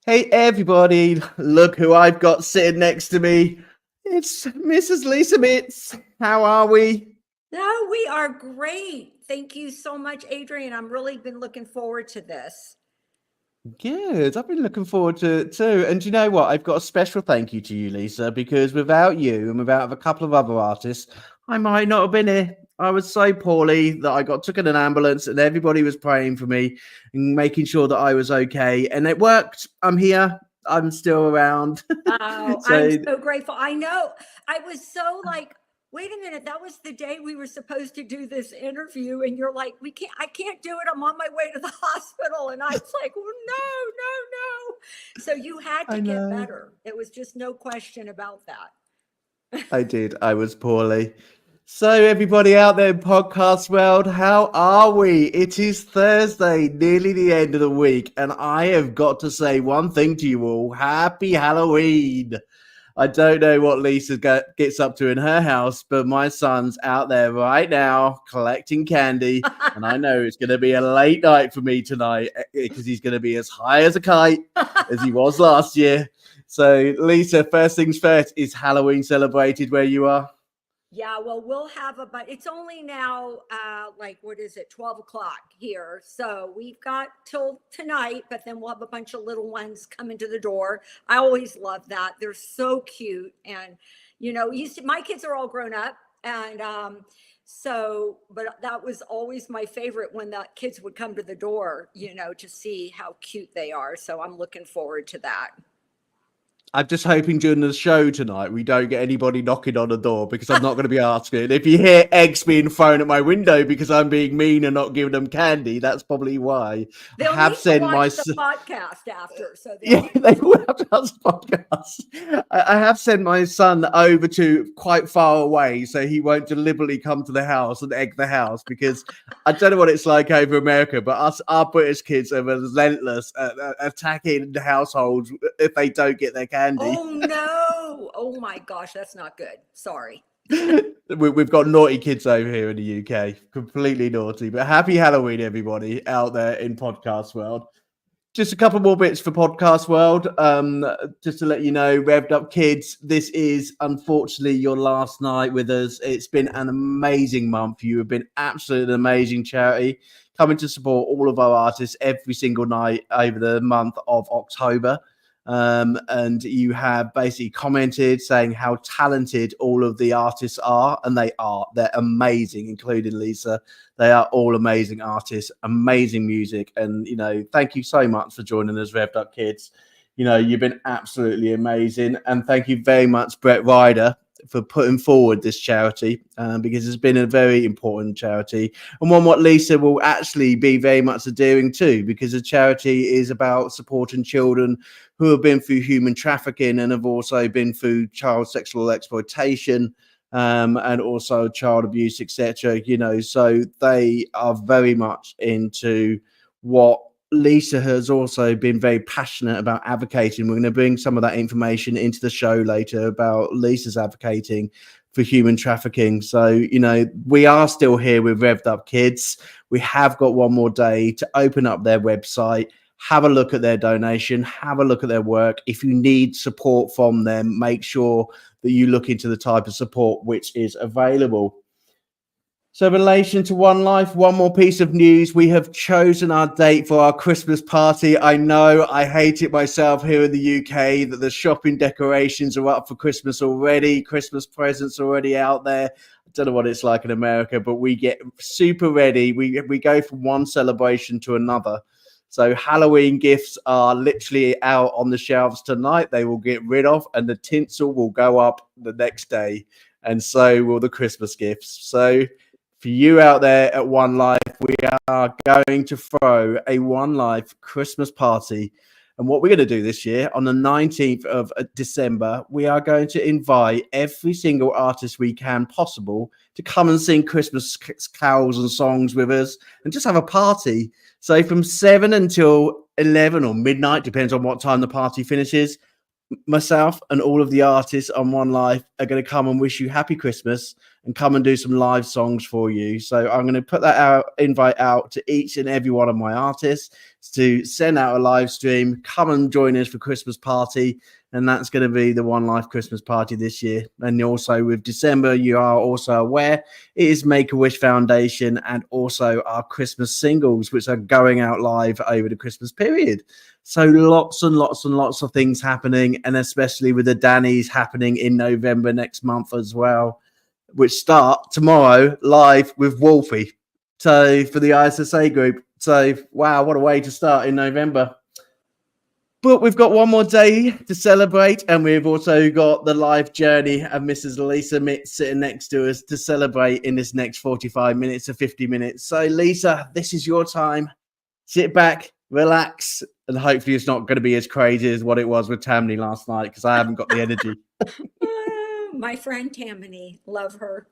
Hey everybody, look who I've got sitting next to me. It's Mrs. Lisa Mitz. How are we? No, we are great. Thank you so much, Adrian. I'm really been looking forward to this. Good. I've been looking forward to it too. And you know what? I've got a special thank you to you, Lisa, because without you and without a couple of other artists, I might not have been here. I was so poorly that I got took in an ambulance and everybody was praying for me and making sure that I was okay. And it worked. I'm here. I'm still around. Oh, I'm So so grateful. I know. I was so like, wait a minute, that was the day we were supposed to do this interview, and you're like, I can't do it. I'm on my way to the hospital. And I was like, well, no, no, no. So you had to I get know. better. It was just no question about that. I did. I was poorly. So, everybody out there in podcast world, how are we? It is Thursday, nearly the end of the week, and I have got to say one thing to you all: Happy Halloween! I don't know what Lisa gets up to in her house, but my son's out there right now collecting candy, and I know it's going to be a late night for me tonight because he's going to be as high as a kite as he was last year. So, Lisa, first things first, is Halloween celebrated where you are? Yeah, well, we'll have but it's only now, like, what is it, 12 o'clock here. So we've got till tonight, but then we'll have a bunch of little ones coming to the door. I always love that. They're so cute. And, my kids are all grown up. And but that was always my favorite when the kids would come to the door, to see how cute they are. So I'm looking forward to that. I'm just hoping during the show tonight we don't get anybody knocking on the door because I'm not going to be asking. If you hear eggs being thrown at my window because I'm being mean and not giving them candy, that's probably why. I They'll have need to sent my watch the podcast after. So yeah, they will have to ask podcast. I have sent my son over to quite far away, so he won't deliberately come to the house and egg the house because I don't know what it's like over America, but our British kids are relentless at attacking the households if they don't get their candy. Oh no. Oh my gosh, that's not good. Sorry. We've got naughty kids over here in the UK, completely naughty. But happy Halloween, everybody out there in podcast world. Just a couple more bits for podcast world. Just to let you know, Revved Up Kids, this is unfortunately your last night with us. It's been an amazing month. You have been absolutely an amazing charity, coming to support all of our artists every single night over the month of October. And you have basically commented saying how talented all of the artists are, and they are. They're amazing, including Lisa. They are all amazing artists, amazing music, and thank you so much for joining us, Revved Up Kids. You've been absolutely amazing, and thank you very much, Brett Ryder, for putting forward this charity because it's been a very important charity, and one what Lisa will actually be very much adhering to, because the charity is about supporting children who have been through human trafficking and have also been through child sexual exploitation and also child abuse, etc. So they are very much into what Lisa has also been very passionate about advocating. We're going to bring some of that information into the show later about Lisa's advocating for human trafficking. So, we are still here with Revved Up Kids. We have got one more day to open up their website, have a look at their donation, have a look at their work. If you need support from them, make sure that you look into the type of support which is available. So, in relation to One Life, one more piece of news. We have chosen our date for our Christmas party. I know I hate it myself here in the UK that the shopping decorations are up for Christmas already. Christmas presents already out there. I don't know what it's like in America, but we get super ready. We go from one celebration to another. So Halloween gifts are literally out on the shelves tonight. They will get rid of, and the tinsel will go up the next day. And so will the Christmas gifts. So for you out there at One Life, we are going to throw a One Life Christmas party. And what we're going to do this year, on the 19th of December, we are going to invite every single artist we can possible to come and sing Christmas carols and songs with us and just have a party. So from 7 until 11 or midnight, depends on what time the party finishes, myself and all of the artists on One Life are going to come and wish you happy Christmas and come and do some live songs for you. So I'm going to put that invite out to each and every one of my artists to send out a live stream. Come and join us for Christmas party. And that's going to be the One Life Christmas party this year. And also with December, you are also aware, it is Make-A-Wish Foundation and also our Christmas singles, which are going out live over the Christmas period. So lots and lots and lots of things happening, and especially with the Dannies happening in November next month as well, which start tomorrow live with Wolfie. So for the ISSA group. So wow, what a way to start in November. But we've got one more day to celebrate, and we've also got the life journey of Mrs. Lisa Mitt sitting next to us to celebrate in this next 45 minutes to 50 minutes. So, Lisa, this is your time. Sit back, relax, and hopefully it's not going to be as crazy as what it was with Tammany last night, because I haven't got the energy. My friend Tammany, love her.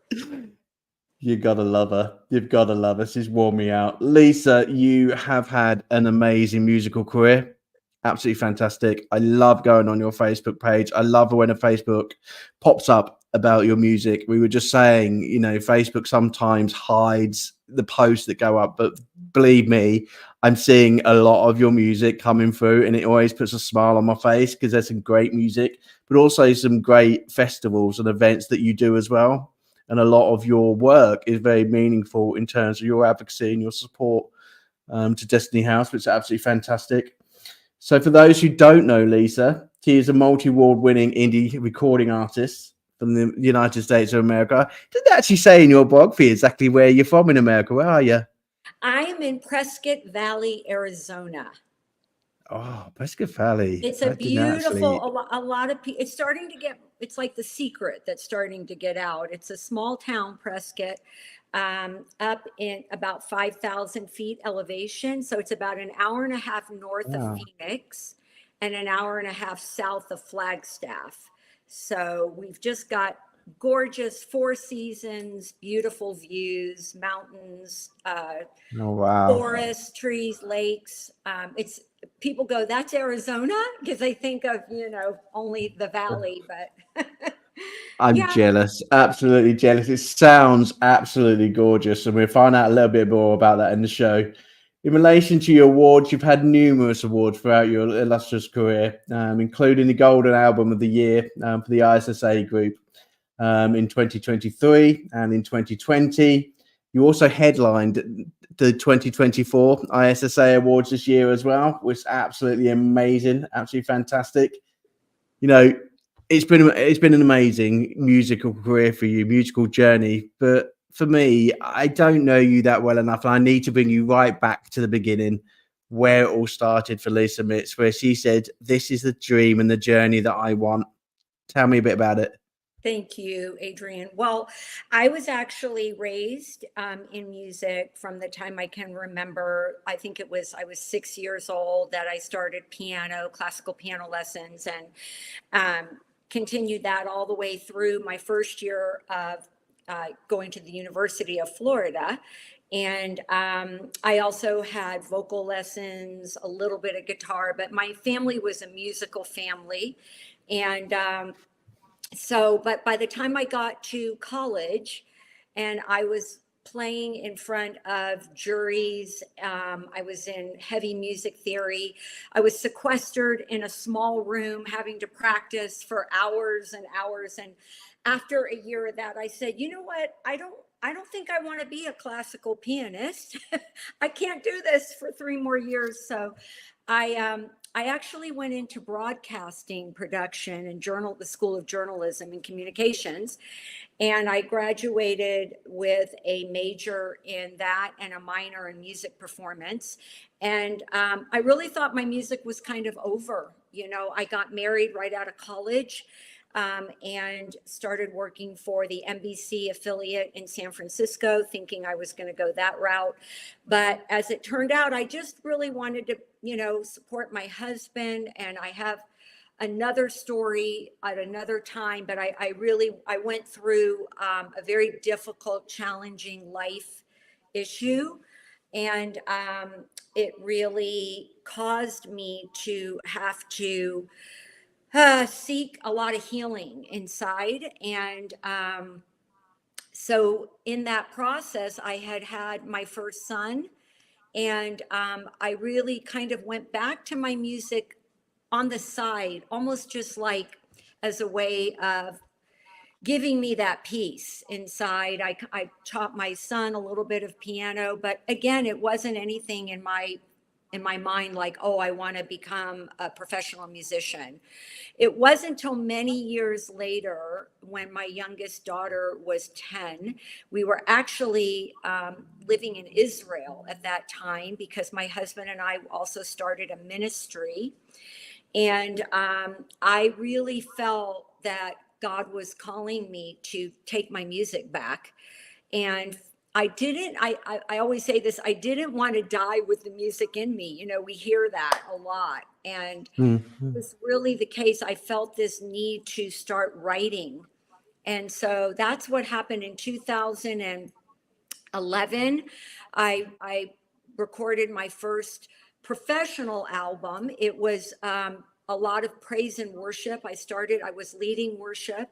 You gotta love her. You've gotta love her. She's worn me out. Lisa, you have had an amazing musical career. Absolutely fantastic. I love going on your Facebook page. I love when a Facebook pops up about your music. We were just saying, you know, Facebook sometimes hides the posts that go up, but believe me, I'm seeing a lot of your music coming through, and it always puts a smile on my face because there's some great music, but also some great festivals and events that you do as well. And a lot of your work is very meaningful in terms of your advocacy and your support to Destiny House, which is absolutely fantastic. So for those who don't know Lisa, she is a multi-award winning indie recording artist from the United States of America. Did it actually say in your biography exactly where you're from in America? Where are you? I am in Prescott Valley, Arizona. Oh, Prescott Valley. It's a beautiful, a lot of people, it's starting to get, it's like The Secret that's starting to get out. It's a small town, Prescott, up in about 5,000 feet elevation. So it's about an hour and a half north of Phoenix and an hour and a half south of Flagstaff. So we've just got gorgeous four seasons, beautiful views, mountains, forests, trees, lakes. It's people go, that's Arizona, because they think of, you know, only the valley, but I'm jealous, absolutely jealous. It sounds absolutely gorgeous, and we'll find out a little bit more about that in the show. In relation to your awards, you've had numerous awards throughout your illustrious career, including the Golden Album of the Year for the ISSA group in 2023 and in 2020. You also headlined the 2024 ISSA Awards this year as well, which is absolutely amazing, absolutely fantastic. You know, it's been an amazing musical career for you, musical journey. But for me, I don't know you that well enough, and I need to bring you right back to the beginning, where it all started for Lisa Mitz, where she said, "This is the dream and the journey that I want." Tell me a bit about it. Thank you, Adrian. Well, I was actually raised in music from the time I can remember. I think I was 6 years old that I started classical piano lessons, and continued that all the way through my first year of going to the University of Florida. And I also had vocal lessons, a little bit of guitar, but my family was a musical family. And but by the time I got to college and I was playing in front of juries, I was in heavy music theory. I was sequestered in a small room having to practice for hours and hours. And after a year of that, I said, you know what? I don't think I want to be a classical pianist. I can't do this for 3 more years. So I actually went into broadcasting production and the School of Journalism and Communications. And I graduated with a major in that and a minor in music performance. And I really thought my music was kind of over. You know, I got married right out of college. And started working for the NBC affiliate in San Francisco, thinking I was going to go that route. But as it turned out, I just really wanted to, you know, support my husband. And I have another story at another time, but I went through a very difficult, challenging life issue. And it really caused me to have to seek a lot of healing inside. And So in that process, I had my first son, and I really kind of went back to my music on the side, almost just like as a way of giving me that peace inside. I taught my son a little bit of piano, but again, it wasn't anything in my mind like, oh, I want to become a professional musician. It wasn't until many years later, when my youngest daughter was 10, we were actually living in Israel at that time, because my husband and I also started a ministry. And I really felt that God was calling me to take my music back. And I always say this, I didn't want to die with the music in me. You know, we hear that a lot. And it was really the case. I felt this need to start writing. And so that's what happened in 2011. I recorded my first professional album. It was a lot of praise and worship. I was leading worship.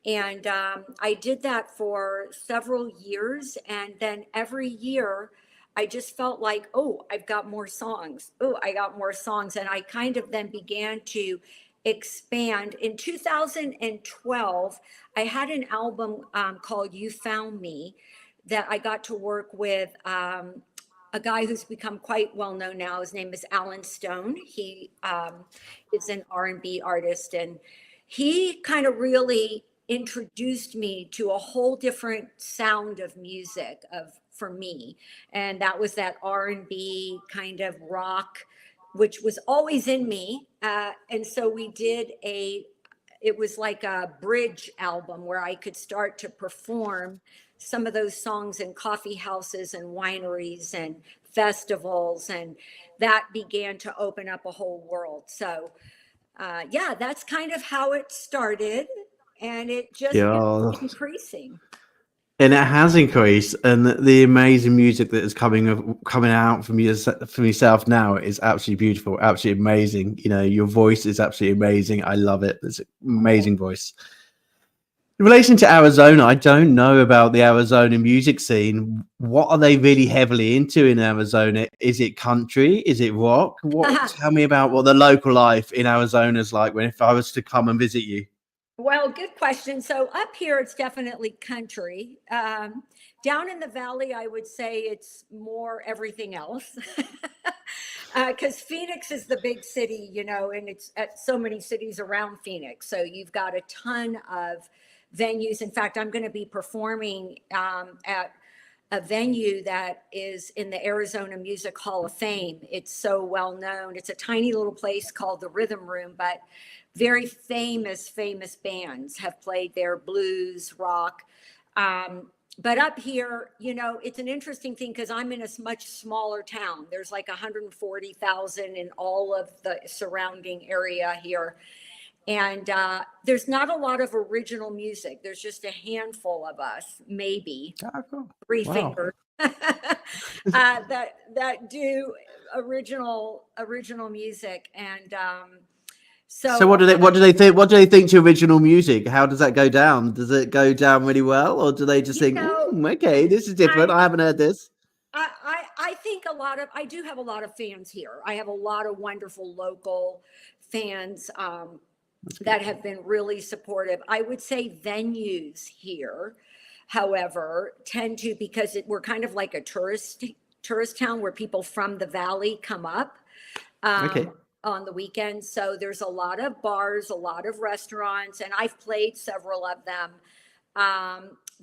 And I did that for several years. And then every year, I just felt like, oh, I've got more songs. Oh, I got more songs. And I kind of then began to expand. In 2012, I had an album called You Found Me that I got to work with a guy who's become quite well known now. His name is Alan Stone. He is an R&B artist, and he kind of really introduced me to a whole different sound of music for me. And that was that R&B kind of rock, which was always in me. And so we did it was like a bridge album where I could start to perform some of those songs in coffee houses and wineries and festivals. And that began to open up a whole world. So yeah, that's kind of how it started. And it just kept increasing. And it has increased, and the amazing music that is coming out from yourself now is absolutely beautiful, absolutely amazing. You know, your voice is absolutely amazing. I love it. It's an amazing voice. In relation to Arizona, I don't know about the Arizona music scene. What are they really heavily into in Arizona? Is it country? Is it rock? Tell me about what the local life in Arizona is like if I was to come and visit you. Well, good question. So up here, it's definitely country. Down in the valley, I would say it's more everything else. Because Phoenix is the big city, you know, and it's at so many cities around Phoenix. So you've got a ton of venues. In fact, I'm going to be performing at a venue that is in the Arizona Music Hall of Fame. It's so well known. It's a tiny little place called the Rhythm Room, but very famous bands have played there, blues, rock. But up here, you know, it's an interesting thing because I'm in a much smaller town. There's like 140,000 in all of the surrounding area here. And there's not a lot of original music. There's just a handful of us, maybe three fingers that do original music. And so what do they think? What do they think to original music? How does that go down? Does it go down really well, or do they just think, okay, this is different? I haven't heard this. I think I do have a lot of fans here. I have a lot of wonderful local fans that have been really supportive. I would say venues here, however, tend to, because we're kind of like a tourist town where people from the valley come up on the weekends. So there's a lot of bars, a lot of restaurants, and I've played several of them.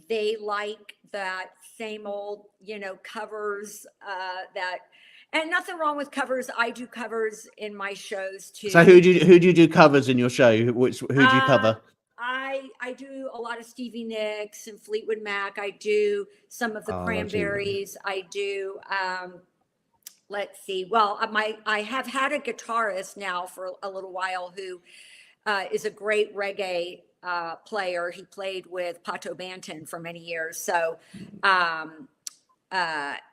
They like that same old, you know, covers and nothing wrong with covers. I do covers in my shows too. So who do you do covers in your show? Who do you cover? I do a lot of Stevie Nicks and Fleetwood Mac. I do some of the Cranberries. I do let's see. Well, I have had a guitarist now for a little while who is a great reggae player. He played with Pato Banton for many years. So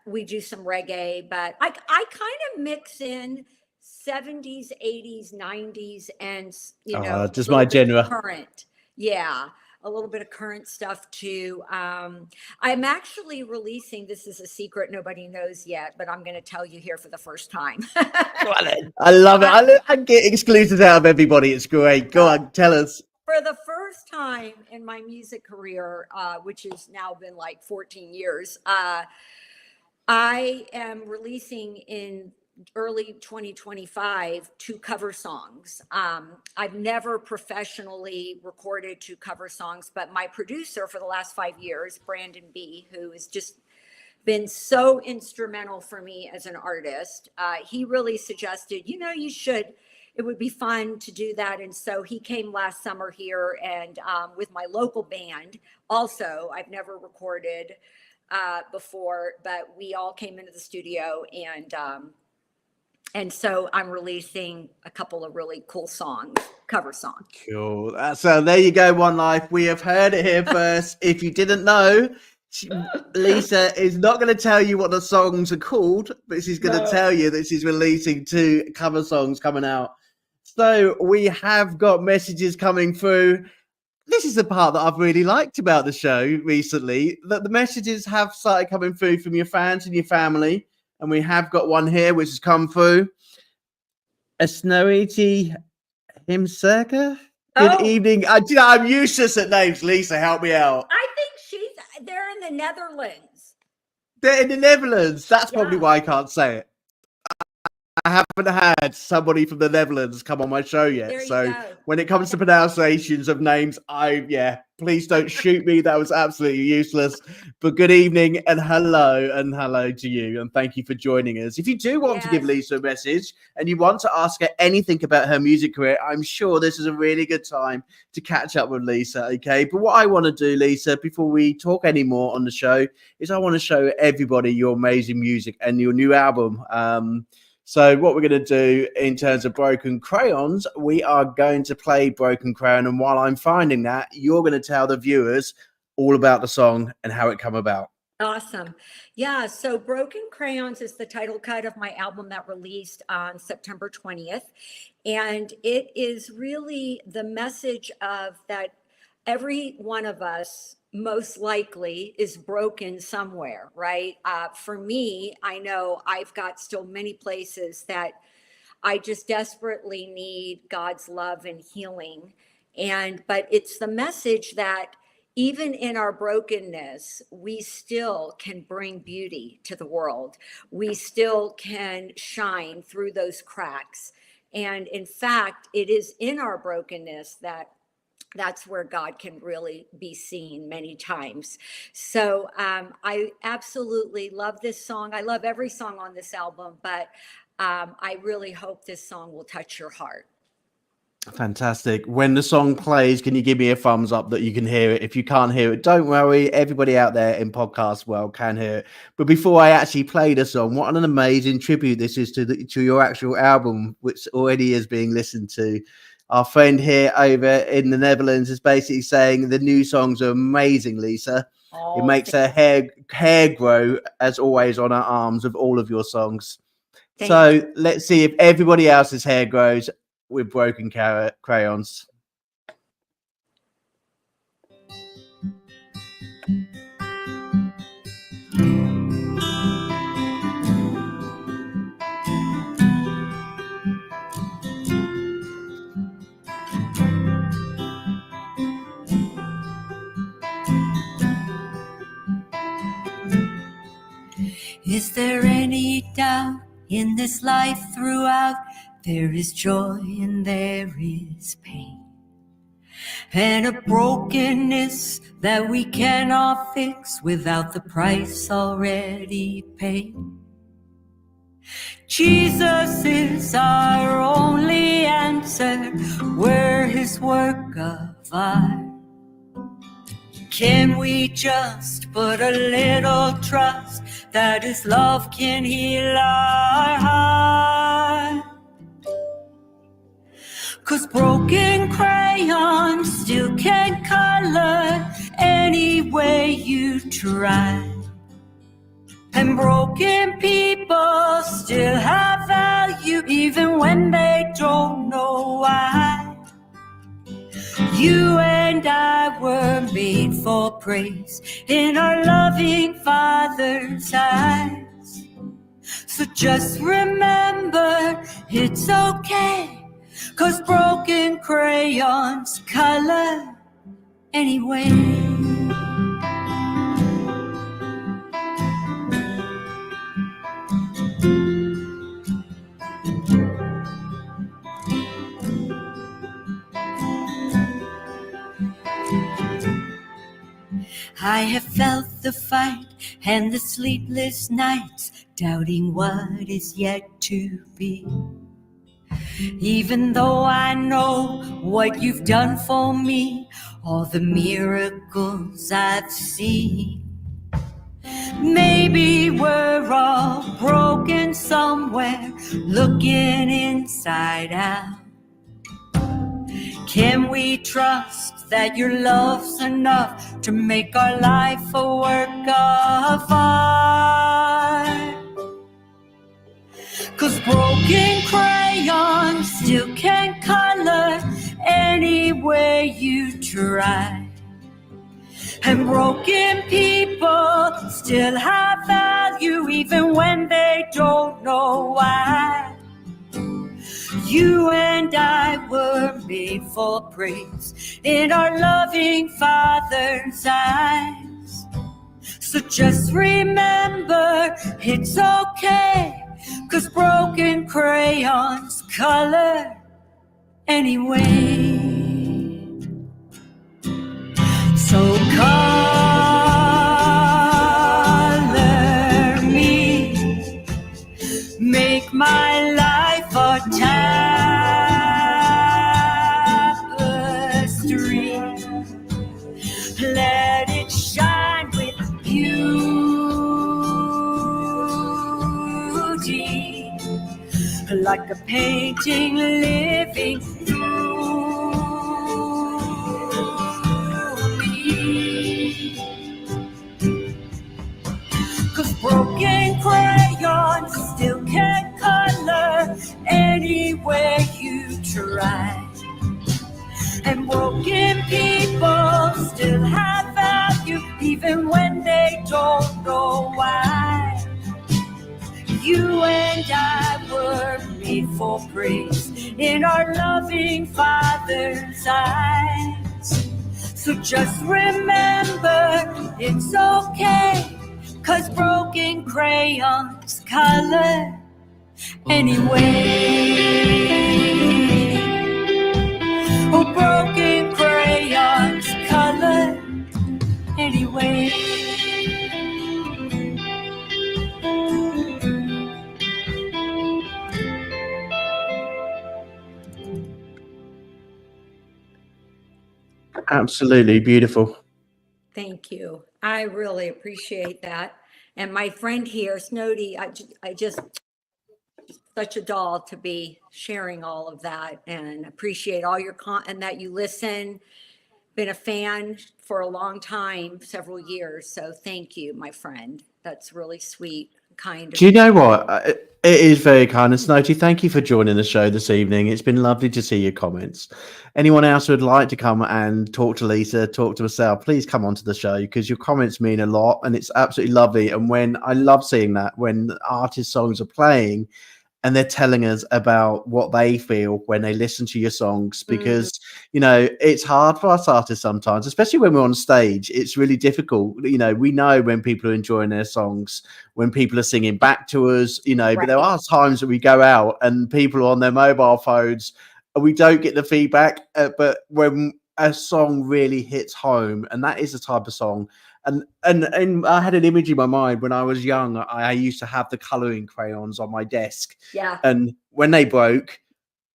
we do some reggae, but I kind of mix in 70s, 80s, 90s, and, you know, just my genre. current. Yeah. a little bit of current stuff too. I'm actually releasing, this is a secret nobody knows yet, but I'm going to tell you here for the first time. I love it. I get exclusives out of everybody. It's great. Go on, tell us. For the first time in my music career, which has now been like 14 years, I am releasing in early 2025 2 cover songs. I've never professionally recorded 2 cover songs, but my producer for the last 5 years, Brandon B., who has just been so instrumental for me as an artist, he really suggested, you should, it would be fun to do that. And so he came last summer here, and with my local band also. I've never recorded before, but we all came into the studio, and so I'm releasing a couple of really cool songs, cover songs. Cool. So there you go, One Life. We have heard it here first. If you didn't know, Lisa is not going to tell you what the songs are called, but she's going to tell you that she's releasing 2 cover songs coming out. So we have got messages coming through. This is the part that I've really liked about the show recently, that the messages have started coming through from your fans and your family. And we have got one here which has come through. Asnoiti Himserka. Good evening. I'm useless at names. Lisa, help me out. I think they're in the Netherlands. They're in the Netherlands. That's probably why I can't say it. I haven't had somebody from the Netherlands come on my show yet. So when it comes to pronunciations of names, please don't shoot me. That was absolutely useless. But good evening and hello to you. And thank you for joining us. If you do want to give Lisa a message and you want to ask her anything about her music career, I'm sure this is a really good time to catch up with Lisa. Okay. But what I want to do, Lisa, before we talk any more on the show, is I want to show everybody your amazing music and your new album. So what we're going to do in terms of Broken Crayons, we are going to play Broken Crayon. And while I'm finding that, you're going to tell the viewers all about the song and how it come about. Awesome. Yeah. So Broken Crayons is the title cut of my album that released on September 20th. And it is really the message of that every one of us most likely is broken somewhere, right? For me, I know I've got still many places that I just desperately need God's love and healing. But it's the message that even in our brokenness, we still can bring beauty to the world. We still can shine through those cracks. And in fact, it is in our brokenness that's where God can really be seen many times. So I absolutely love this song. I love every song on this album, but I really hope this song will touch your heart. Fantastic. When the song plays, can you give me a thumbs up that you can hear it? If you can't hear it, don't worry. Everybody out there in podcast world can hear it. But before I actually play the song, what an amazing tribute this is to your actual album, which already is being listened to. Our friend here over in the Netherlands is basically saying the new songs are amazing, Lisa. It makes her hair grow, as always, on her arms of all of your songs. So let's see if everybody else's hair grows with Broken Crayons. Is there any doubt in this life throughout? There is joy and there is pain, and a brokenness that we cannot fix without the price already paid. Jesus is our only answer. We're his work of art. Can we just put a little trust that his love can heal our heart? 'Cause broken crayons still can't color any way you try, and broken people still have value even when they don't know why. You and I were made for praise in our loving Father's eyes. So just remember, it's okay, 'cause broken crayons color anyway. I have felt the fight and the sleepless nights, doubting what is yet to be. Even though I know what you've done for me, all the miracles I've seen. Maybe we're all broken somewhere, looking inside out. Can we trust that your love's enough to make our life a work of art? 'Cause broken crayons still can't color any way you try. And broken people still have value even when they don't know why. You and I were made for praise in our loving Father's eyes. So just remember, it's okay, 'cause broken crayons color anyway. So color me, make my life a tapestry. Let it shine with beauty, like a painting living through me. 'Cause broken crayons still can't color any way you try. And broken people still have value even when they don't know why. You and I were made for praise in our loving Father's eyes. So just remember, it's okay, 'cause broken crayons color anyway. Oh, broken crayons color anyway. Absolutely beautiful. Thank you. I really appreciate that. And my friend here, Snowdy, I just such a doll to be sharing all of that, and appreciate all your and that you listen. Been a fan for a long time, several years. So thank you, my friend. That's really sweet, kind of Do you know what? It is very kind of Snowty. Thank you for joining the show this evening. It's been lovely to see your comments. Anyone else who would like to come and talk to Lisa, talk to myself, please come onto the show, because your comments mean a lot and it's absolutely lovely. And when I love seeing that, when artist songs are playing and they're telling us about what they feel when they listen to your songs, because you know, it's hard for us artists sometimes, especially when we're on stage. It's really difficult. You know, we know when people are enjoying their songs, when people are singing back to us, you know, but there are times that we go out and people are on their mobile phones and we don't get the feedback. But when a song really hits home, and that is the type of song. And I had an image in my mind when I was young. I used to have the coloring crayons on my desk. Yeah. And when they broke,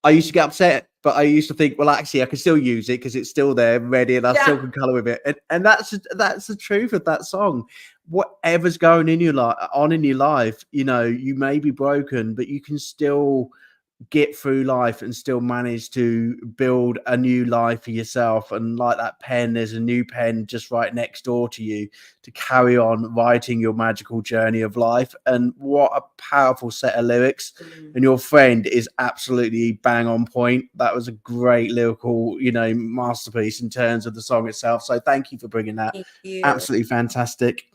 I used to get upset, but I used to think, well, actually, I can still use it because it's still there, ready, and I still can color with it. And that's the truth of that song. Whatever's going in your life, you know, you may be broken, but you can still get through life and still manage to build a new life for yourself. And like that pen, there's a new pen just right next door to you to carry on writing your magical journey of life. And what a powerful set of lyrics. And your friend is absolutely bang on point. That was a great lyrical, masterpiece in terms of the song itself. So thank you for bringing that. Thank you. Absolutely fantastic.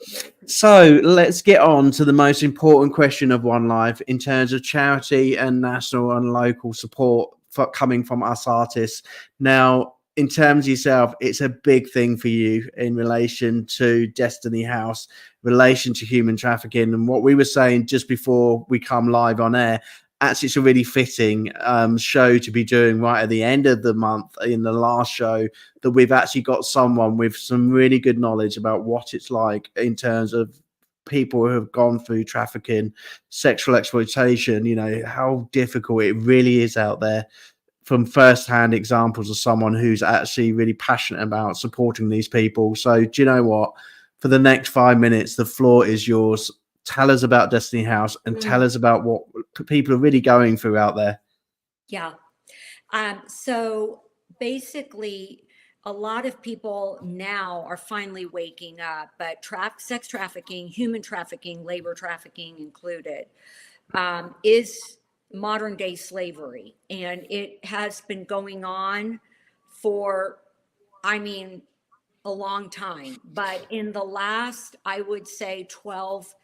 So let's get on to the most important question of One Life in terms of charity and national and local support coming from us artists. Now, in terms of yourself, it's a big thing for you in relation to Destiny House, relation to human trafficking. And what we were saying just before we come live on air, actually, it's a really fitting show to be doing right at the end of the month in the last show, that we've actually got someone with some really good knowledge about what it's like in terms of people who have gone through trafficking, sexual exploitation, how difficult it really is out there, from first-hand examples of someone who's actually really passionate about supporting these people. So do you know what? For the next 5 minutes, the floor is yours. Tell us about Destiny House and tell us about what people are really going through out there. Yeah. So basically, a lot of people now are finally waking up, but sex trafficking, human trafficking, labor trafficking included, is modern day slavery. And it has been going on for, a long time. But in the last, I would say 12,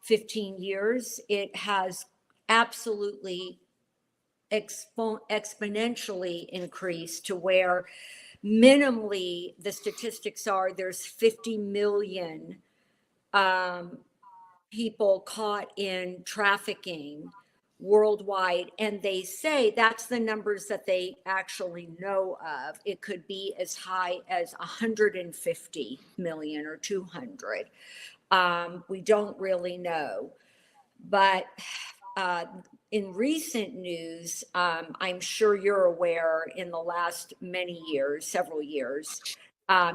15 years, it has absolutely exponentially increased to where minimally the statistics are there's 50 million people caught in trafficking worldwide. And they say that's the numbers that they actually know of. It could be as high as 150 million or 200. We don't really know. But in recent news, I'm sure you're aware, in the last many years, several years,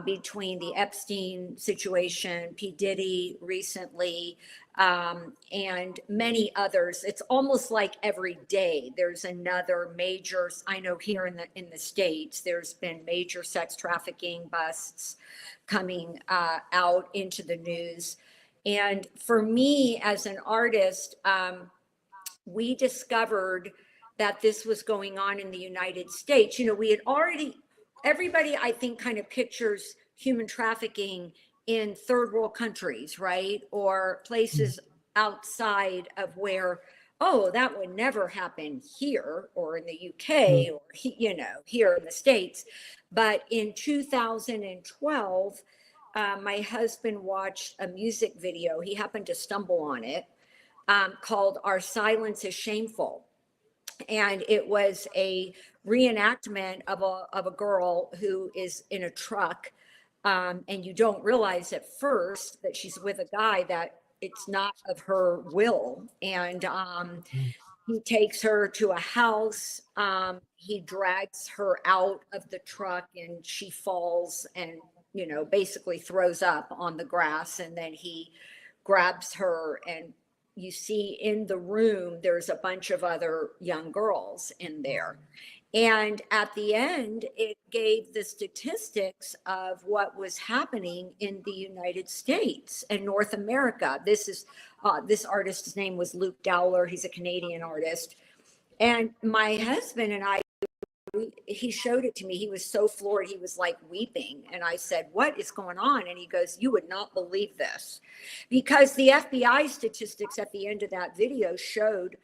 between the Epstein situation, P. Diddy recently, and many others, it's almost like every day there's another major. I know here in the States, there's been major sex trafficking busts coming out into the news. And for me as an artist, we discovered that this was going on in the United States. We had already, everybody I think kind of pictures human trafficking in third world countries, right? Or places outside of where, oh, that would never happen here or in the UK or, here in the States. But in 2012, my husband watched a music video. He happened to stumble on it, called Our Silence is Shameful. And it was a reenactment of a girl who is in a truck. And you don't realize at first that she's with a guy that it's not of her will. And he takes her to a house. He drags her out of the truck and she falls and, basically throws up on the grass. And then he grabs her, and you see in the room, there's a bunch of other young girls in there. And at the end, it gave the statistics of what was happening in the United States and North America. This artist's name was Luke Dowler. He's a Canadian artist. And my husband and I, he showed it to me. He was so floored. He was like weeping. And I said, what is going on? And he goes, you would not believe this. Because the FBI statistics at the end of that video showed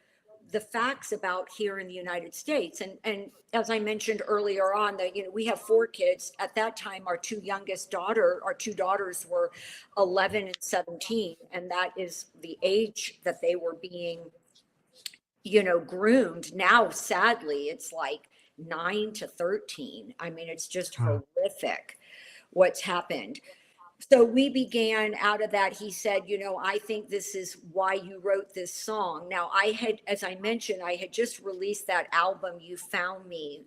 the facts about here in the United States. And as I mentioned earlier on, that, we have 4 kids. At that time, our two daughters were 11 and 17. And that is the age that they were being, groomed. Now, sadly, it's like 9 to 13. It's just horrific what's happened. So we began out of that. He said, I think this is why you wrote this song. Now, as I mentioned, I had just released that album, You Found Me,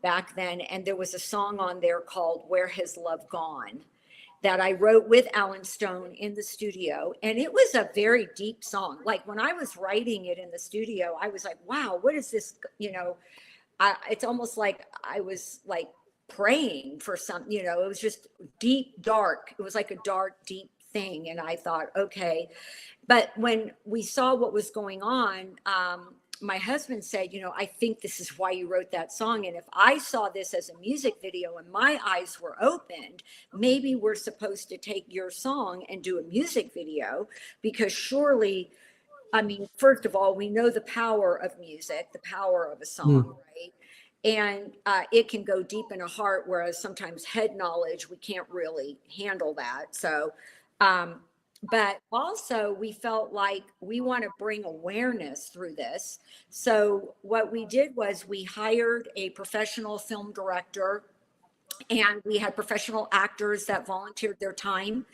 back then. And there was a song on there called Where Has Love Gone, that I wrote with Alan Stone in the studio. And it was a very deep song. Like when I was writing it in the studio, I was like, wow, what is this? It's almost like I was like praying for some, you know, it was just deep, dark. It was like a dark, deep thing. And I thought, okay. But when we saw what was going on, my husband said, you know, I think this is why you wrote that song. And if I saw this as a music video and my eyes were opened, maybe we're supposed to take your song and do a music video, because surely, I mean, first of all, we know the power of music, the power of a song, right? And it can go deep in a heart, whereas sometimes head knowledge, we can't really handle that. So, but also we felt like we want to bring awareness through this. So what we did was we hired a professional film director, and we had professional actors that volunteered their time.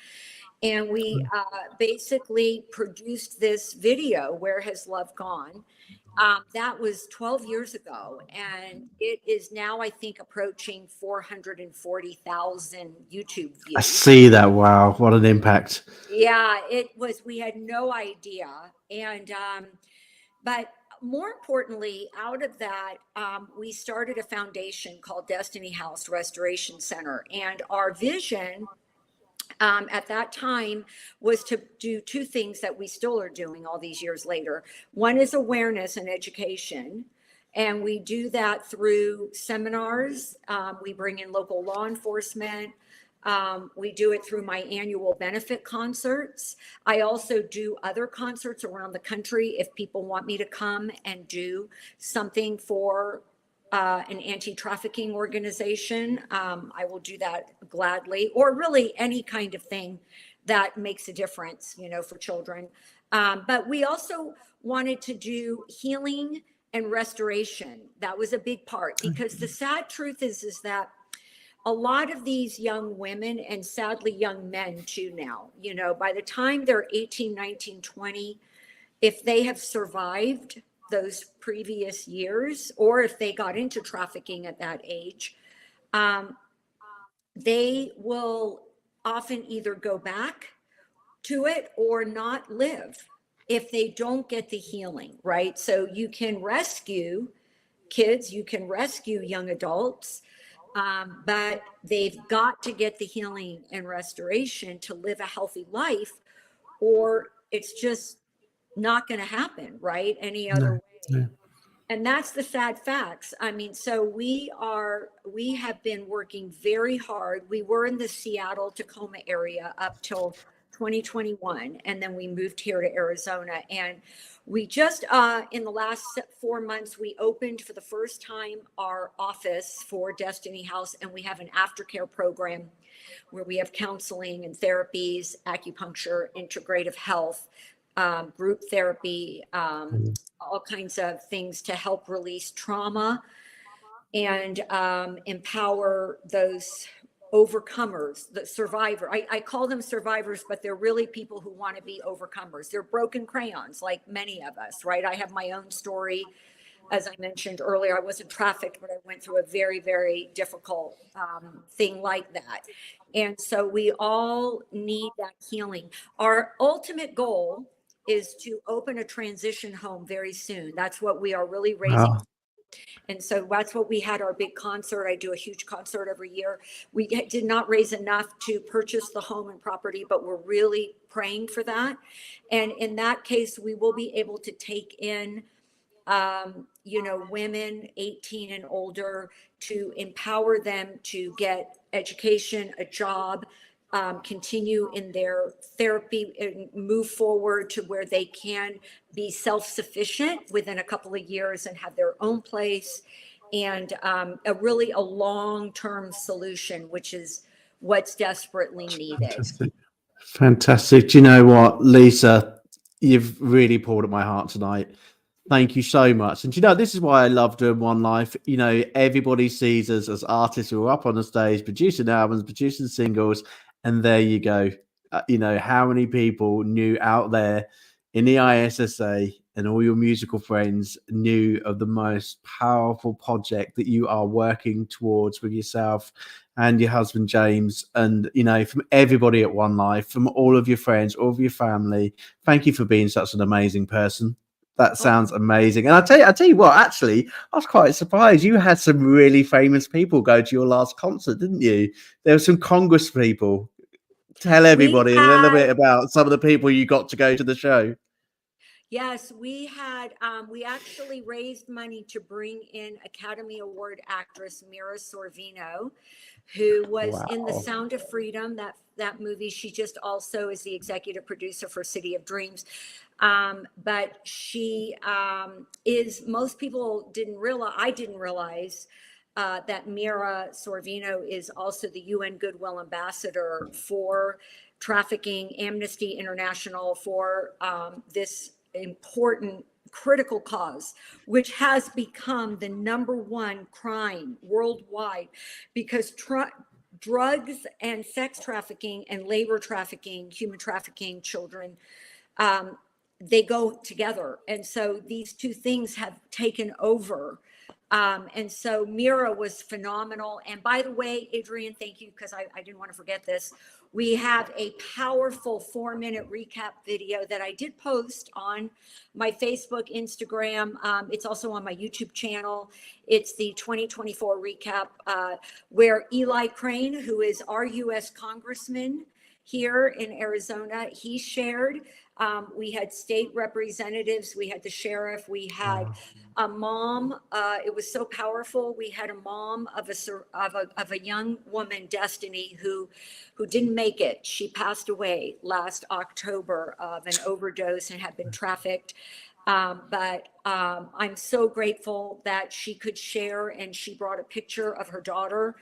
And we basically produced this video, Where Has Love Gone? That was 12 years ago, and it is now, I think, approaching 440,000 YouTube views. I see that. Wow, what an impact. Yeah, it was, we had no idea. And, but more importantly, out of that, we started a foundation called Destiny House Restoration Center. And our vision at that time was to do two things that we still are doing all these years later. One is awareness and education. And we do that through seminars. We bring in local law enforcement. We do it through my annual benefit concerts. I also do other concerts around the country. If people want me to come and do something for an anti-trafficking organization, I will do that gladly, or really any kind of thing that makes a difference, you know, for children. But we also wanted to do healing and restoration. That was a big part, because the sad truth is that a lot of these young women, and sadly young men too now, you know, by the time they're 18, 19, 20, if they have survived those previous years, or if they got into trafficking at that age, they will often either go back to it or not live if they don't get the healing, right? So you can rescue kids, you can rescue young adults, but they've got to get the healing and restoration to live a healthy life, or it's just not going to happen, right? Any other way. Yeah. And that's the sad facts. I mean, so we have been working very hard. We were in the Seattle, Tacoma area up till 2021. And then we moved here to Arizona. And we just, in the last 4 months, we opened for the first time our office for Destiny House. And we have an aftercare program where we have counseling and therapies, acupuncture, integrative health, group therapy, all kinds of things to help release trauma and empower those overcomers, the survivor. I call them survivors, but they're really people who want to be overcomers. They're broken crayons, like many of us, right? I have my own story. As I mentioned earlier, I wasn't trafficked, but I went through a very, very difficult thing like that. And so we all need that healing. Our ultimate goal is to open a transition home very soon. That's what we are really raising. Wow. And so that's what we had our big concert. I do a huge concert every year. We did not raise enough to purchase the home and property, but we're really praying for that. And in that case, we will be able to take in, you know, women 18 and older, to empower them to get education, a job, continue in their therapy, and move forward to where they can be self-sufficient within a couple of years and have their own place, and a long-term solution, which is what's desperately needed. Fantastic. Do you know what, Lisa, you've really poured at my heart tonight. Thank you so much. And you know, this is why I love doing One Life. You know, everybody sees us as artists who are up on the stage, producing albums, producing singles. And there you go. You know, how many people knew out there in the ISSA, and all your musical friends knew of the most powerful project that you are working towards with yourself and your husband, James, and, you know, from everybody at One Life, from all of your friends, all of your family. Thank you for being such an amazing person. That sounds amazing. And I tell you what, actually, I was quite surprised. You had some really famous people go to your last concert, didn't you? There were some Congress people. Tell everybody a little bit about some of the people you got to go to the show. Yes, we actually raised money to bring in Academy Award actress Mira Sorvino, who was in The Sound of Freedom, that movie. She just also is the executive producer for City of Dreams. But she most people I didn't realize that Mira Sorvino is also the UN Goodwill Ambassador for trafficking, Amnesty International, for this important critical cause, which has become the #1 crime worldwide, because drugs and sex trafficking and labor trafficking, human trafficking, children, they go together. And so these two things have taken over. And so Mira was phenomenal. And by the way, Adrian, thank you, because I didn't want to forget this. We have a powerful 4-minute recap video that I did post on my Facebook, Instagram. It's also on my YouTube channel. It's the 2024 recap where Eli Crane, who is our U.S. Congressman here in Arizona, he shared. We had state representatives, we had the sheriff, we had a mom. It was so powerful. We had a mom of a young woman, Destiny, who didn't make it. She passed away last October of an overdose and had been trafficked. But I'm so grateful that she could share, and she brought a picture of her daughter.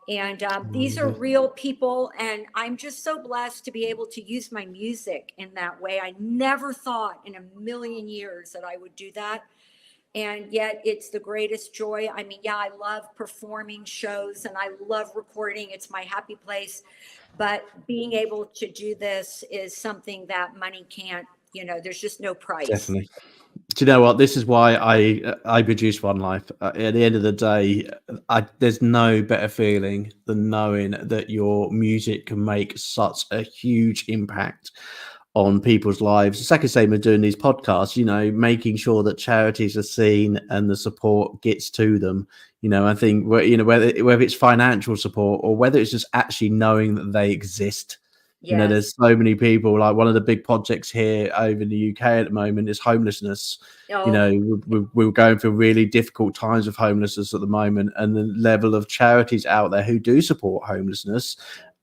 And these are real people, and I'm just so blessed to be able to use my music in that way. I never thought in a million years that I would do that. And yet it's the greatest joy. I mean, yeah, I love performing shows and I love recording. It's my happy place. But being able to do this is something that money can't, there's just no price. Definitely. Do you know what? This is why I produce One Life. At the end of the day, there's no better feeling than knowing that your music can make such a huge impact on people's lives. It's like I say, we're doing these podcasts, making sure that charities are seen and the support gets to them. I think, whether it's financial support or whether it's just actually knowing that they exist. Yes. There's so many people. Like, one of the big projects here over in the UK at the moment is homelessness. We're going through really difficult times of homelessness at the moment, and the level of charities out there who do support homelessness,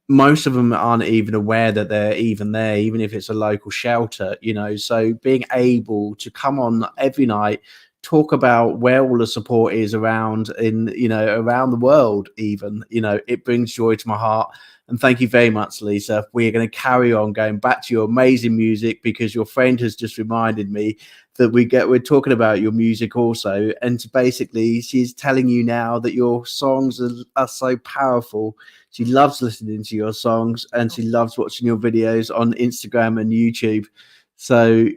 most of them aren't even aware that they're even there, even if it's a local shelter. So being able to come on every night, talk about where all the support is around around the world, even, it brings joy to my heart. And thank you very much, Lisa. We're going to carry on going back to your amazing music, because your friend has just reminded me that we're talking about your music also. And basically, she's telling you now that your songs are so powerful. She loves listening to your songs, and she loves watching your videos on Instagram and YouTube. So,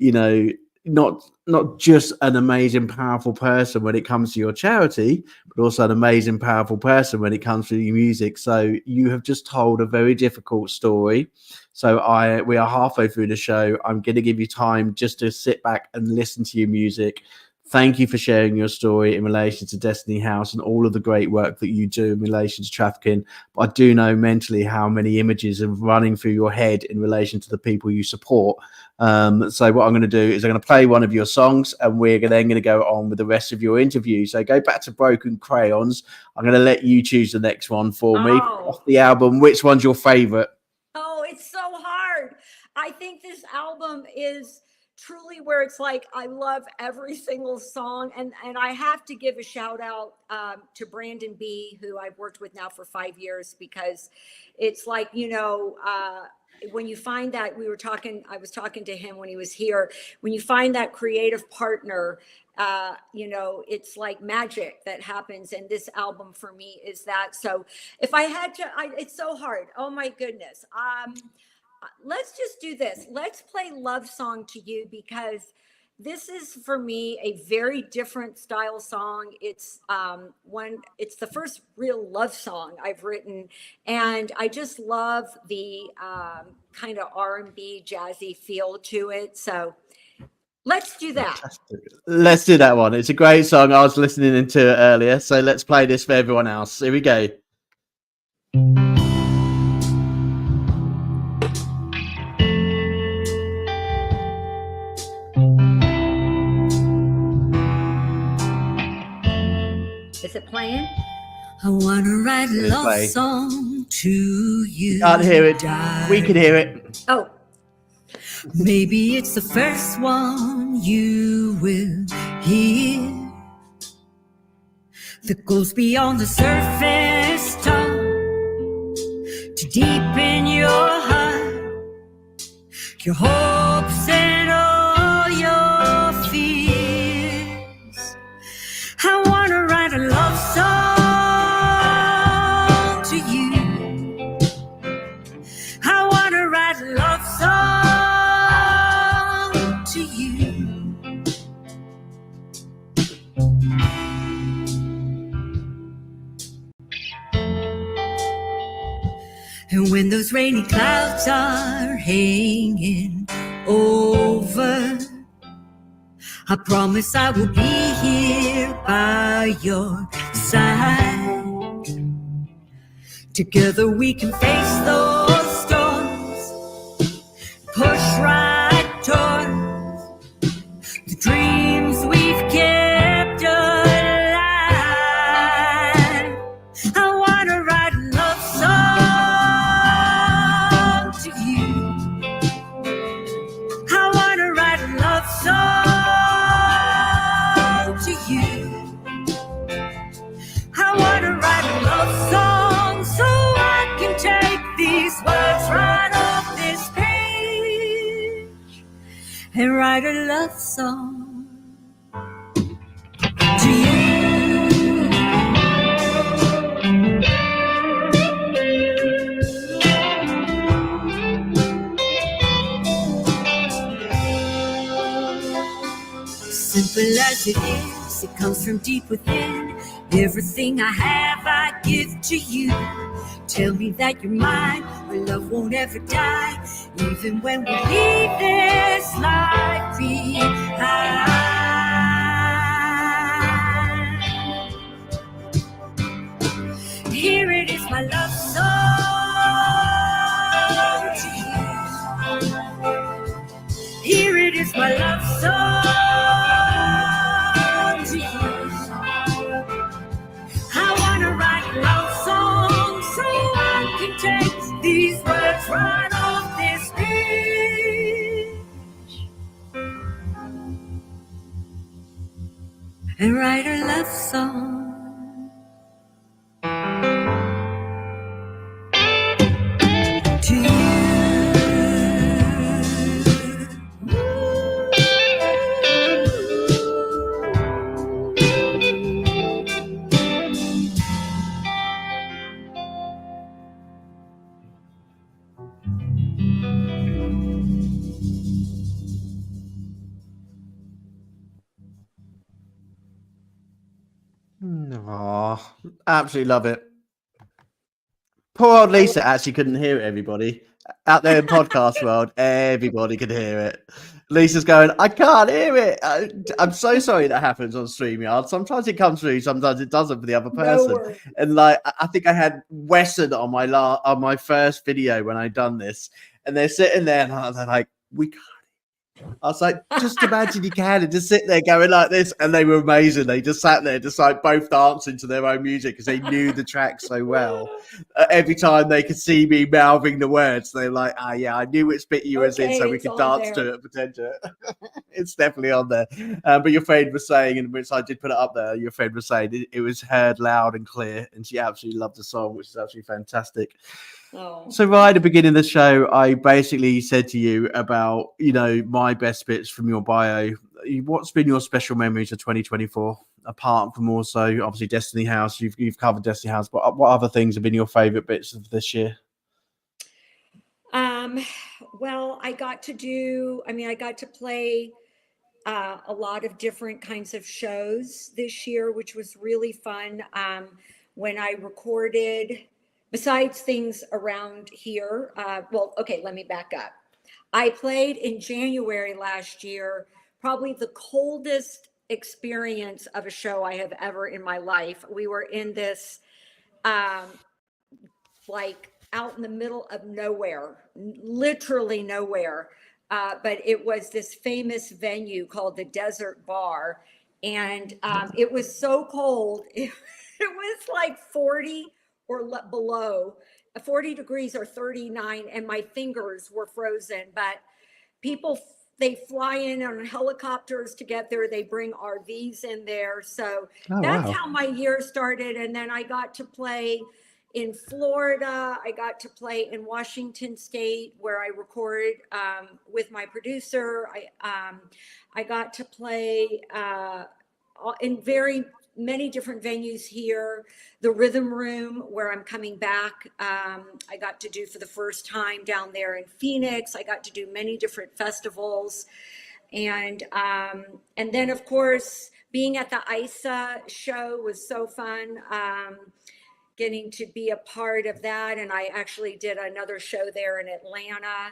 not just an amazing, powerful person when it comes to your charity, but also an amazing, powerful person when it comes to your music. So you have just told a very difficult story. So we are halfway through the show. I'm going to give you time just to sit back and listen to your music. Thank you for sharing your story in relation to Destiny House and all of the great work that you do in relation to trafficking. But I do know mentally how many images are running through your head in relation to the people you support. So what I'm going to do is I'm going to play one of your songs, and we're then going to go on with the rest of your interview. So go back to Broken Crayons. I'm going to let you choose the next one for me off the album. Which one's your favorite? Oh, it's so hard. I think this album is truly where it's like, I love every single song. And I have to give a shout out to Brandon B., who I've worked with now for 5 years, because it's like, when you find that, I was talking to him when he was here, when you find that creative partner, it's like magic that happens. And this album for me is that. So if I had to, it's so hard. Oh my goodness. Let's just do this. Let's play Love Song to You, because this is for me a very different style song. It's it's the first real love song I've written, and I just love the kind of R&B jazzy feel to it. So Let's do that. Fantastic. Let's do that one. It's a great song. I was listening into it earlier, so let's play this for everyone else. Here we go. Is it playing? I want to write a love play. song to you. Can't hear it. We can hear it. Oh, Maybe it's the first one you will hear that goes beyond the surface, to deep in your heart, your hopes and all your fears. I want to write a love song to you. I want to write a love song to you. And when those rainy clouds are hanging over, I promise I will be here by your side. Together we can face those storms, push right towards the dreams we've kept alive. I want to write a love song to you. I want to write a love song to you. I want to write a love song so I can take these words right off this page and write a love song to you. Simple as it is, it comes from deep within. Everything I have, I give to you. Tell me that you're mine, our love won't ever die, even when we leave this life behind. Here it is, my love song to you. Here it is, my love song to you. I want to write a love song so I can take these words right off this page and write a love song to you. Oh, absolutely love it. Poor old Lisa actually couldn't hear it, everybody. Out there in podcast world, everybody could hear it. Lisa's going, I can't hear it. I'm so sorry that happens on StreamYard. Sometimes it comes through, sometimes it doesn't for the other person. worries. And like, I think I had Wesson on my first video when I done this, and they're sitting there and they're like, we can't. I was like, just imagine you can, and just sit there going like this. And they were amazing. They just sat there, just like both dancing to their own music because they knew the track so well. Every time they could see me mouthing the words, they're like, yeah, I knew which bit you was in, so we could dance to it, pretend to it. It's definitely on there. But your friend was saying, and which I did put it up there, your friend was saying it was heard loud and clear, and she absolutely loved the song, which is absolutely fantastic. Oh. So right at the beginning of the show, I basically said to you about, my best bits from your bio. What's been your special memories of 2024, apart from also obviously Destiny House? You've covered Destiny House, but what other things have been your favorite bits of this year? Well, I got to play a lot of different kinds of shows this year, which was really fun. When I recorded, besides things around here, let me back up. I played in January last year probably the coldest experience of a show I have ever in my life. We were in this, like out in the middle of nowhere, literally nowhere. But it was this famous venue called the Desert Bar. And it was so cold. It was like 40 or below, 40 degrees or 39. And my fingers were frozen. But people, they fly in on helicopters to get there. They bring RVs in there. So that's how my year started. And then I got to play in Florida. I got to play in Washington State, where I record with my producer. I got to play in very many different venues here. The Rhythm Room, where I'm coming back, I got to do for the first time down there in Phoenix. I got to do many different festivals, and then of course being at the ISA show was so fun. Getting to be a part of that. And I actually did another show there in Atlanta.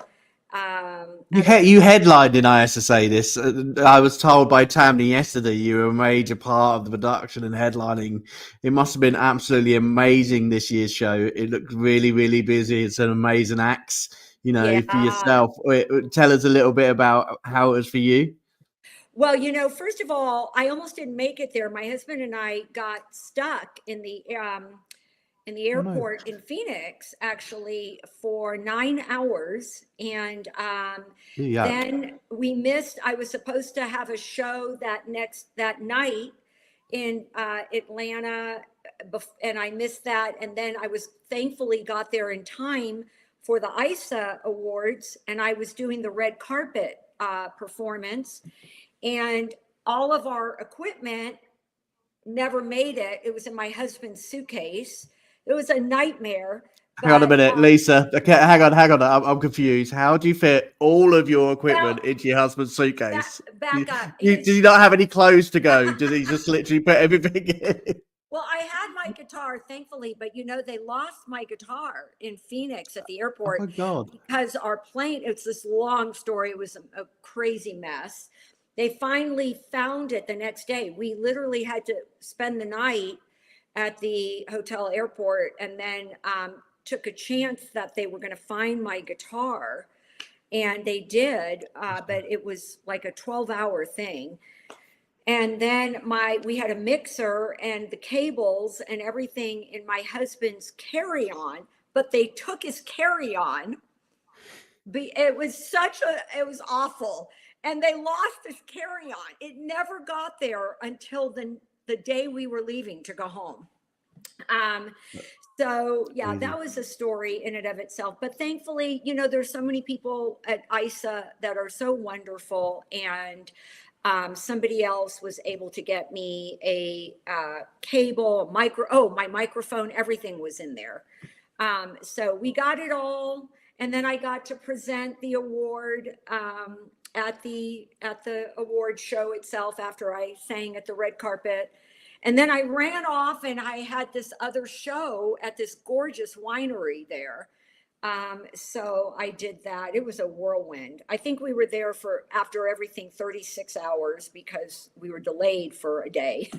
You headlined in ISA this. I was told by Tammy yesterday you were a major part of the production and headlining. It must have been absolutely amazing this year's show. It looked really, really busy. It's an amazing acts, for yourself. Tell us a little bit about how it was for you. Well, first of all, I almost didn't make it there. My husband and I got stuck in the airport in Phoenix, actually, for 9 hours. And then we missed, I was supposed to have a show that night in Atlanta, and I missed that. And then I thankfully got there in time for the ISA Awards, and I was doing the red carpet performance, and all of our equipment never made it. It was in my husband's suitcase. It was a nightmare. Hang on a minute, Lisa. Okay, hang on. I'm confused. How do you fit all of your equipment into your husband's suitcase? Back up. Did you not have any clothes to go? Did he just literally put everything in? Well, I had my guitar, thankfully, but they lost my guitar in Phoenix at the airport. Oh my God. Because our plane, it's this long story. It was a crazy mess. They finally found it the next day. We literally had to spend the night at the hotel airport, and then took a chance that they were going to find my guitar, and they did, but it was like a 12-hour thing. And then we had a mixer and the cables and everything in my husband's carry-on, but they took his carry-on. It was awful. And they lost his carry-on. It never got there until the day we were leaving to go home. That was a story in and of itself. But thankfully, there's so many people at ISA that are so wonderful, and somebody else was able to get me a cable, my microphone, everything was in there. So we got it all, and then I got to present the award at the award show itself after I sang at the red carpet. And then I ran off and I had this other show at this gorgeous winery there. So I did that. It was a whirlwind. I think we were there after everything, 36 hours, because we were delayed for a day.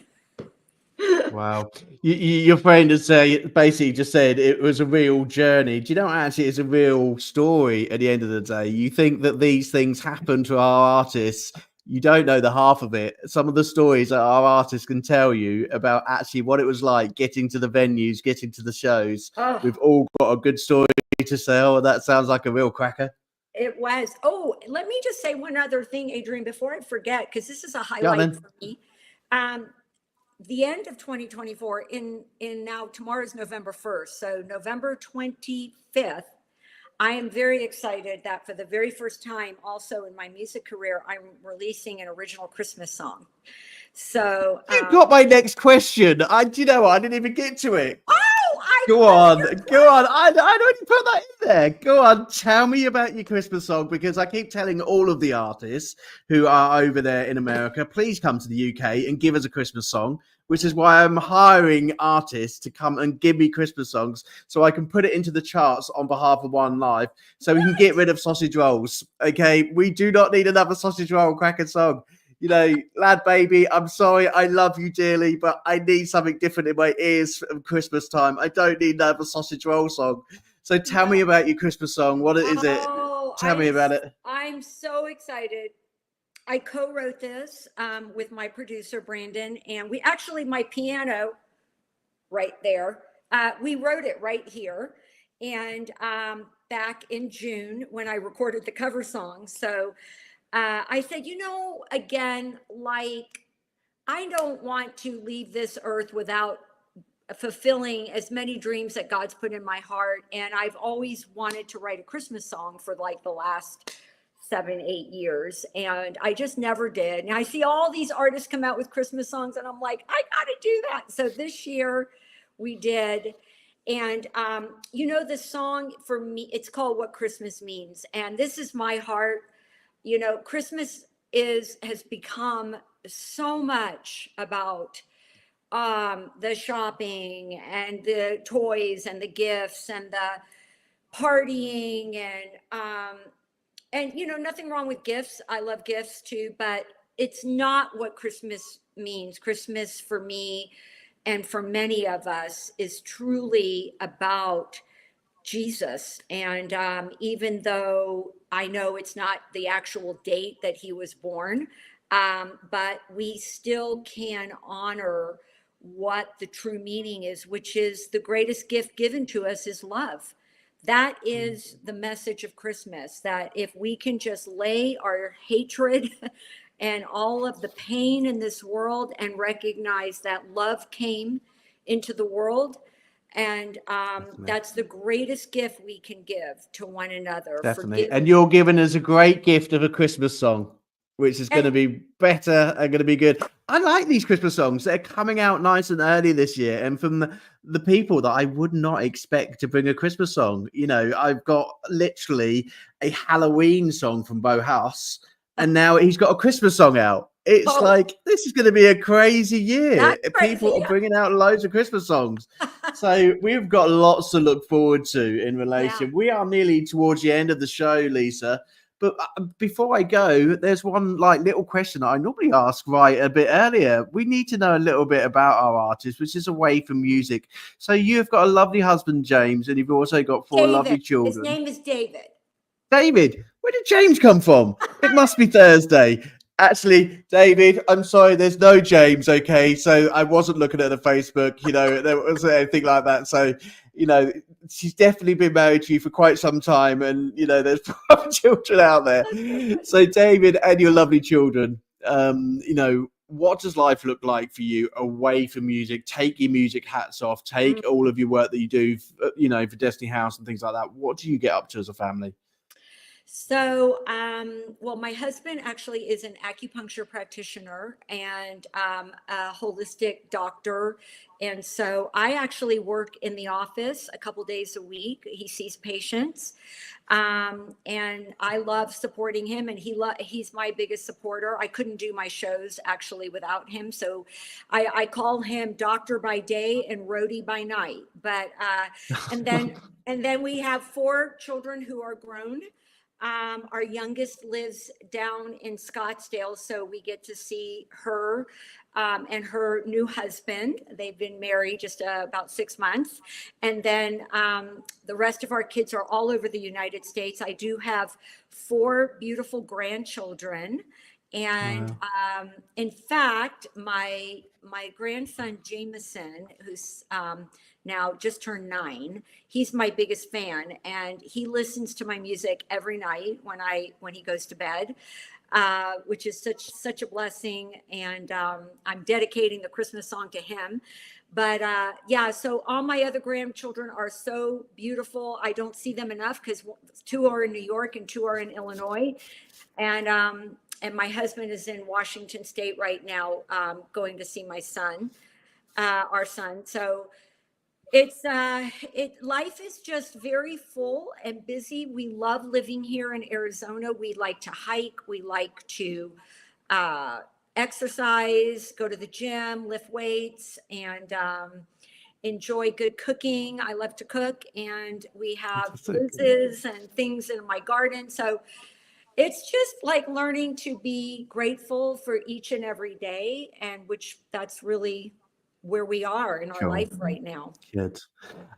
Wow. Your friend has basically just said it was a real journey. Do you know, actually it's a real story at the end of the day? You think that these things happen to our artists. You don't know the half of it. Some of the stories that our artists can tell you about actually what it was like getting to the venues, getting to the shows. Oh. We've all got a good story to sell. That sounds like a real cracker. It was. Oh, let me just say one other thing, Adrian, before I forget, because this is a highlight for me. The end of 2024 in now tomorrow's November 1st. So November 25th, I am very excited that for the very first time also in my music career, I'm releasing an original Christmas song. So you got my next question. Do you know what? I didn't even get to it. Go on. I'd already put that in there. Go on. Tell me about your Christmas song, because I keep telling all of the artists who are over there in America, please come to the UK and give us a Christmas song, which is why I'm hiring artists to come and give me Christmas songs so I can put it into the charts on behalf of One Live, so we can get rid of sausage rolls. Okay. We do not need another sausage roll cracker song. you know, lad, baby, I'm sorry, I love you dearly, but I need something different in my ears at Christmas time. I don't need another sausage roll song. So tell me about your Christmas song. What is it? Oh, Tell me about it. I'm so excited. I co-wrote this with my producer, Brandon, and we actually, my piano right there, we wrote it right here. And back in June when I recorded the cover song. So I said, you know, again, like, I don't want to leave this earth without fulfilling as many dreams that God's put in my heart. And I've always wanted to write a Christmas song for like the last 7-8 years. And I just never did. And I see all these artists come out with Christmas songs and I'm like, I got to do that. So this year we did. And, you know, the song for me, it's called What Christmas Means. And this is my heart. You know, Christmas has become so much about the shopping and the toys and the gifts and the partying and you know, nothing wrong with gifts. I love gifts too, but it's not what Christmas means. Christmas for me and for many of us is truly about Jesus. And even though I know it's not the actual date that he was born, but we still can honor what the true meaning is, which is the greatest gift given to us is love. That is the message of Christmas, that if we can just lay our hatred and all of the pain in this world and recognize that love came into the world, and that's the greatest gift we can give to one another. Definitely. And you're giving us a great gift of a Christmas song, which is going to be better and going to be good. I like these Christmas songs. They're coming out nice and early this year. And from the people that I would not expect to bring a Christmas song, you know, I've got literally a Halloween song from Bo House, and now he's got a Christmas song out. It's like, this is going to be a crazy year. People are bringing out loads of Christmas songs. So we've got lots to look forward to in relation. Yeah. We are nearly towards the end of the show, Lisa. But before I go, there's one like little question that I normally ask right a bit earlier. We need to know a little bit about our artist, which is away from music. So you've got a lovely husband, James, and you've also got 4 lovely children. His name is David. David, where did James come from? It must be Thursday. Actually, David, I'm sorry, there's no James, okay? So I wasn't looking at the Facebook, you know, there wasn't anything like that. So, you know, she's definitely been married to you for quite some time, and, you know, there's children out there. So, David and your lovely children, you know, what does life look like for you away from music? Take your music hats off, take all of your work that you do, you know, for Destiny House and things like that. What do you get up to as a family? So, well, my husband actually is an acupuncture practitioner and a holistic doctor. And so I actually work in the office a couple days a week. He sees patients. And I love supporting him, and he's my biggest supporter. I couldn't do my shows actually without him. So I call him doctor by day and roadie by night. But and then we have 4 children who are grown. Our youngest lives down in Scottsdale, so we get to see her and her new husband. They've been married just about 6 months. And then the rest of our kids are all over the United States. I do have 4 beautiful grandchildren. And in fact, my grandson, Jameson, who's now just turned 9, he's my biggest fan, and he listens to my music every night when he goes to bed, which is such a blessing. And I'm dedicating the Christmas song to him. But yeah, so all my other grandchildren are so beautiful. I don't see them enough because 2 are in New York and 2 are in Illinois. And my husband is in Washington State right now, going to see my son, our son. So life is just very full and busy. We love living here in Arizona. We like to hike. We like to exercise, go to the gym, lift weights, and enjoy good cooking. I love to cook, and we have roses and things in my garden. So it's just like learning to be grateful for each and every day, and which that's really where we are in our Sure. life right now. Good.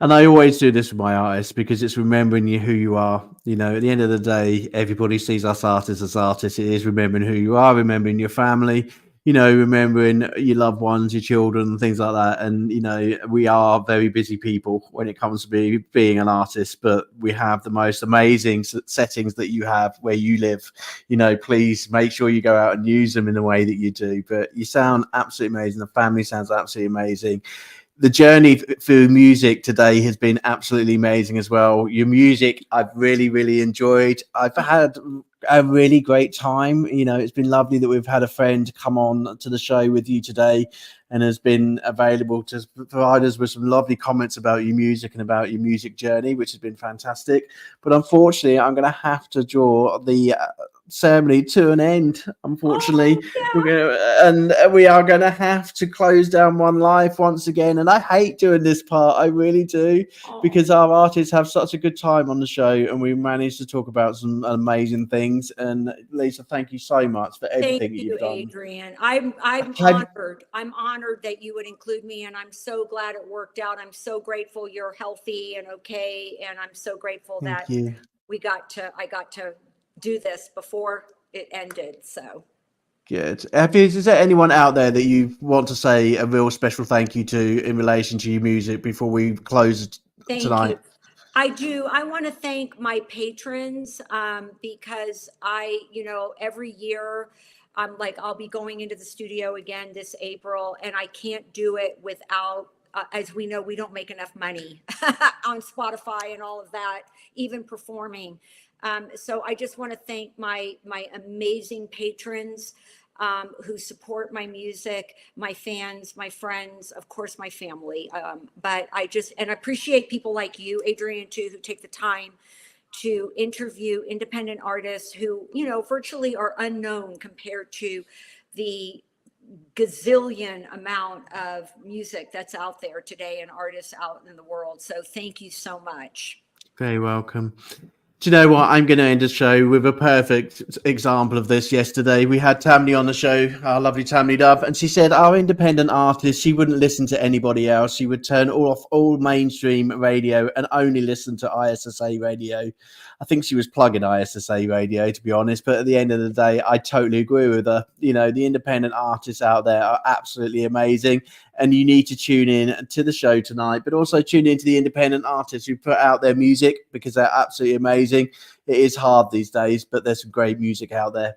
And I always do this with my artists because it's remembering you who you are. You know, at the end of the day, everybody sees us artists as artists. It is remembering who you are, remembering your family, you know, remembering your loved ones, your children, things like that. And, you know, we are very busy people when it comes to being an artist, but we have the most amazing settings that you have where you live. You know, please make sure you go out and use them in the way that you do. But you sound absolutely amazing. The family sounds absolutely amazing. The journey through music today has been absolutely amazing as well. Your music, I've really, really enjoyed. I've had a really great time. You know, it's been lovely that we've had a friend come on to the show with you today and has been available to provide us with some lovely comments about your music and about your music journey, which has been fantastic. But unfortunately, I'm going to have to draw the ceremony to an end. Unfortunately, we are going to have to close down One Life once again. And I hate doing this part. I really do, because our artists have such a good time on the show, and we managed to talk about some amazing things. And Lisa, thank you so much for everything that you've done. Adrian. I'm honored. I'm honored that you would include me, and I'm so glad it worked out. I'm so grateful you're healthy and okay, and I'm so grateful that I got to do this before it ended. So good. Is there anyone out there that you want to say a real special thank you to in relation to your music before we close tonight? you. I do. I want to thank my patrons because every year I'm like, I'll be going into the studio again this April, and I can't do it without, as we know, we don't make enough money on Spotify and all of that, even performing. So I just want to thank my amazing patrons who support my music, my fans, my friends, of course, my family. But I appreciate people like you, Adrian, too, who take the time to interview independent artists who, virtually are unknown compared to the gazillion amount of music that's out there today and artists out in the world. So thank you so much. Very welcome. Do you know what? I'm going to end the show with a perfect example of this. Yesterday, we had Tammany on the show, our lovely Tammany Dove, and she said our independent artist, she wouldn't listen to anybody else. She would turn off all mainstream radio and only listen to ISSA radio. I think she was plugging ISSA radio, to be honest, but at the end of the day, I totally agree with her. You know, the independent artists out there are absolutely amazing, and you need to tune in to the show tonight, but also tune in to the independent artists who put out their music, because they're absolutely amazing. It is hard these days, but there's some great music out there.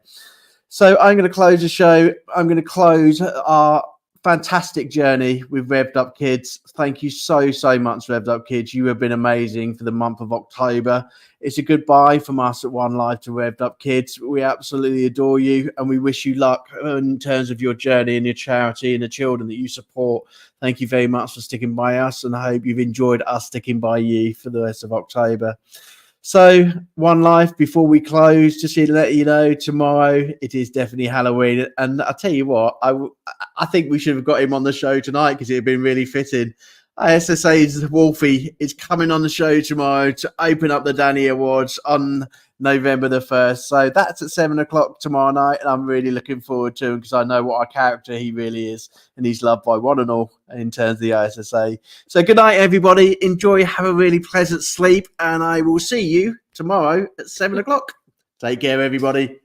So I'm going to close the show. I'm going to close our fantastic journey with Revved Up Kids. Thank you so much, Revved Up Kids. You have been amazing for the month of October. It's a goodbye from us at One Life to Revved Up Kids. We absolutely adore you, and we wish you luck in terms of your journey and your charity and the children that you support. Thank you very much for sticking by us, and I hope you've enjoyed us sticking by you for the rest of October. So, One Life, before we close, just to let you know, tomorrow it is definitely Halloween. And I'll tell you what, I think we should have got him on the show tonight, because it had been really fitting. ISSA's Wolfie is coming on the show tomorrow to open up the Danny Awards on November the 1st. So that's at 7:00 tomorrow night. And I'm really looking forward to him, because I know what a character he really is. And he's loved by one and all in terms of the ISSA. So good night, everybody. Enjoy. Have a really pleasant sleep. And I will see you tomorrow at 7:00. Take care, everybody.